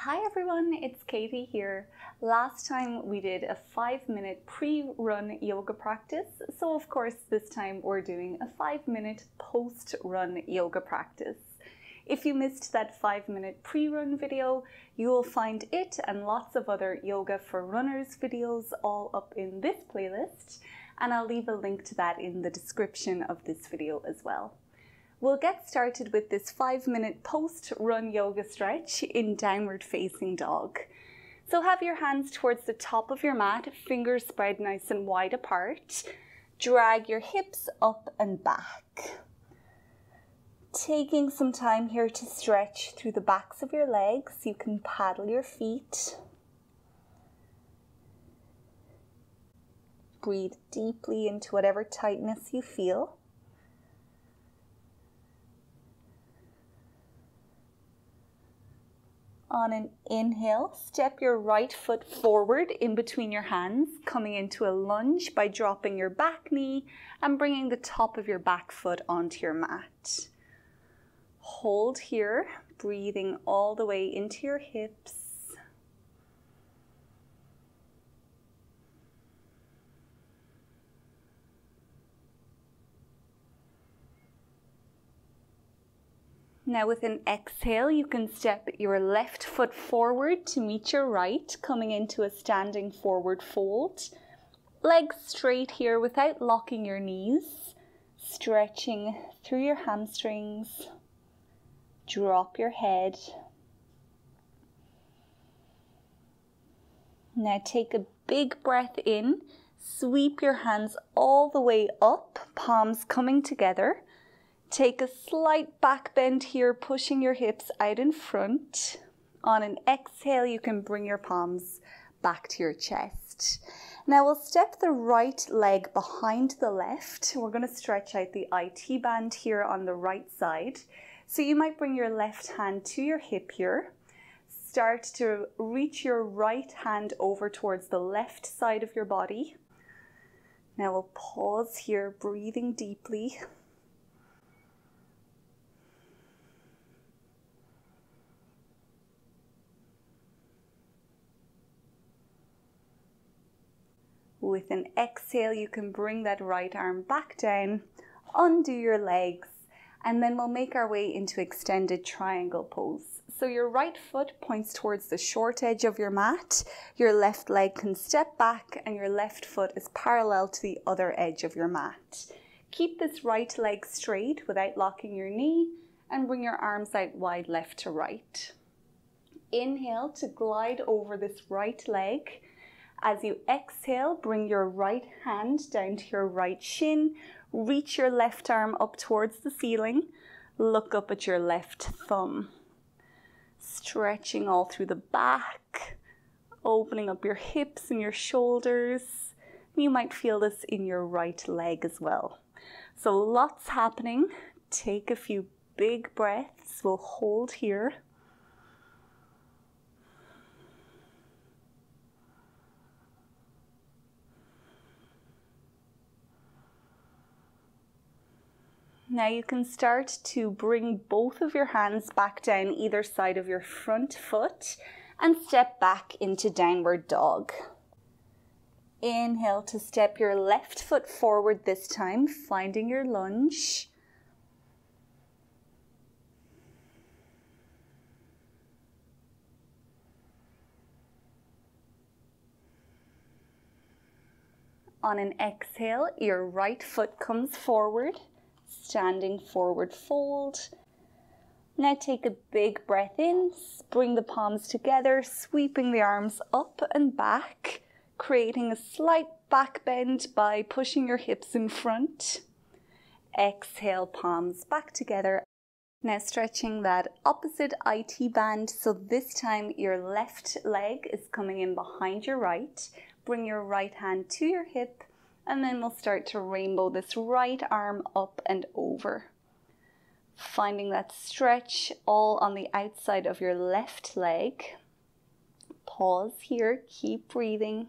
Hi everyone, it's Katie here. Last time we did a 5-minute pre-run yoga practice, so of course this time we're doing a 5-minute post-run yoga practice. If you missed that 5-minute pre-run video, you will find it and lots of other yoga for runners videos all up in this playlist, and I'll leave a link to that in the description of this video as well. We'll get started with this 5-minute post-run yoga stretch in downward facing dog. So have your hands towards the top of your mat, fingers spread nice and wide apart. Drag your hips up and back. Taking some time here to stretch through the backs of your legs. You can paddle your feet. Breathe deeply into whatever tightness you feel. On an inhale, step your right foot forward in between your hands, coming into a lunge by dropping your back knee and bringing the top of your back foot onto your mat. Hold here, breathing all the way into your hips. Now with an exhale, you can step your left foot forward to meet your right, coming into a standing forward fold. Legs straight here without locking your knees, stretching through your hamstrings. Drop your head. Now take a big breath in, sweep your hands all the way up, palms coming together. Take a slight back bend here, pushing your hips out in front. On an exhale, you can bring your palms back to your chest. Now we'll step the right leg behind the left. We're going to stretch out the IT band here on the right side. So you might bring your left hand to your hip here. Start to reach your right hand over towards the left side of your body. Now we'll pause here, breathing deeply. With an exhale, you can bring that right arm back down, undo your legs, and then we'll make our way into extended triangle pose. So your right foot points towards the short edge of your mat, your left leg can step back, and your left foot is parallel to the other edge of your mat. Keep this right leg straight without locking your knee, and bring your arms out wide left to right. Inhale to glide over this right leg. As you exhale, bring your right hand down to your right shin, reach your left arm up towards the ceiling, look up at your left thumb. Stretching all through the back, opening up your hips and your shoulders. You might feel this in your right leg as well. So lots happening. Take a few big breaths. We'll hold here. Now you can start to bring both of your hands back down either side of your front foot and step back into downward dog. Inhale to step your left foot forward this time, finding your lunge. On an exhale, your right foot comes forward. Standing forward fold. Now take a big breath in, bring the palms together, sweeping the arms up and back, creating a slight back bend by pushing your hips in front. Exhale, palms back together. Now stretching that opposite IT band, so this time your left leg is coming in behind your right. Bring your right hand to your hip. And then we'll start to rainbow this right arm up and over. Finding that stretch all on the outside of your left leg. Pause here, keep breathing.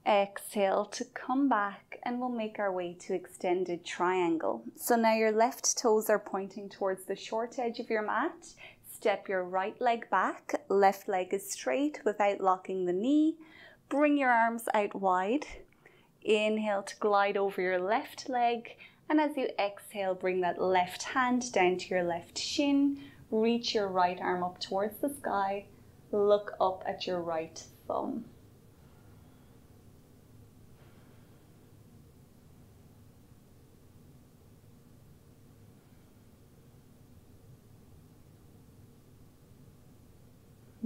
Exhale to come back, and we'll make our way to extended triangle. So now your left toes are pointing towards the short edge of your mat. Step your right leg back, left leg is straight without locking the knee. Bring your arms out wide. Inhale to glide over your left leg, and as you exhale, bring that left hand down to your left shin. Reach your right arm up towards the sky. Look up at your right thumb.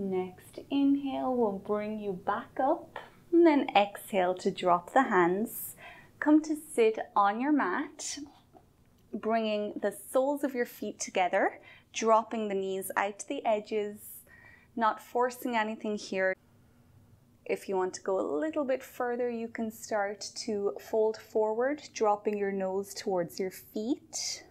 Next inhale will bring you back up, and then exhale to drop the hands. Come to sit on your mat, bringing the soles of your feet together, dropping the knees out to the edges, not forcing anything here. If you want to go a little bit further, you can start to fold forward, dropping your nose towards your feet.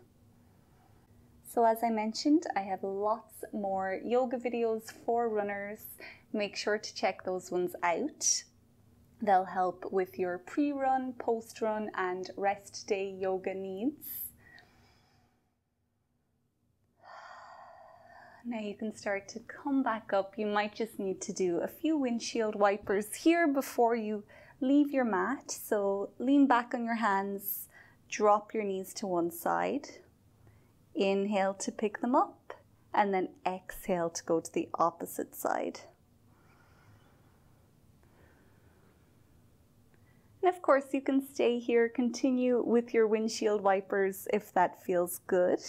So as I mentioned, I have lots more yoga videos for runners. Make sure to check those ones out. They'll help with your pre-run, post-run, and rest day yoga needs. Now you can start to come back up. You might just need to do a few windshield wipers here before you leave your mat. So lean back on your hands, drop your knees to one side. Inhale to pick them up, and then exhale to go to the opposite side. And of course you can stay here, continue with your windshield wipers if that feels good.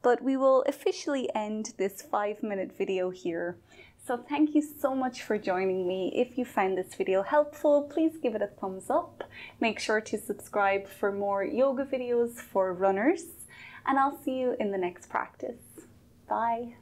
But we will officially end this 5-minute video here. So thank you so much for joining me. If you found this video helpful, please give it a thumbs up. Make sure to subscribe for more yoga videos for runners. And I'll see you in the next practice. Bye.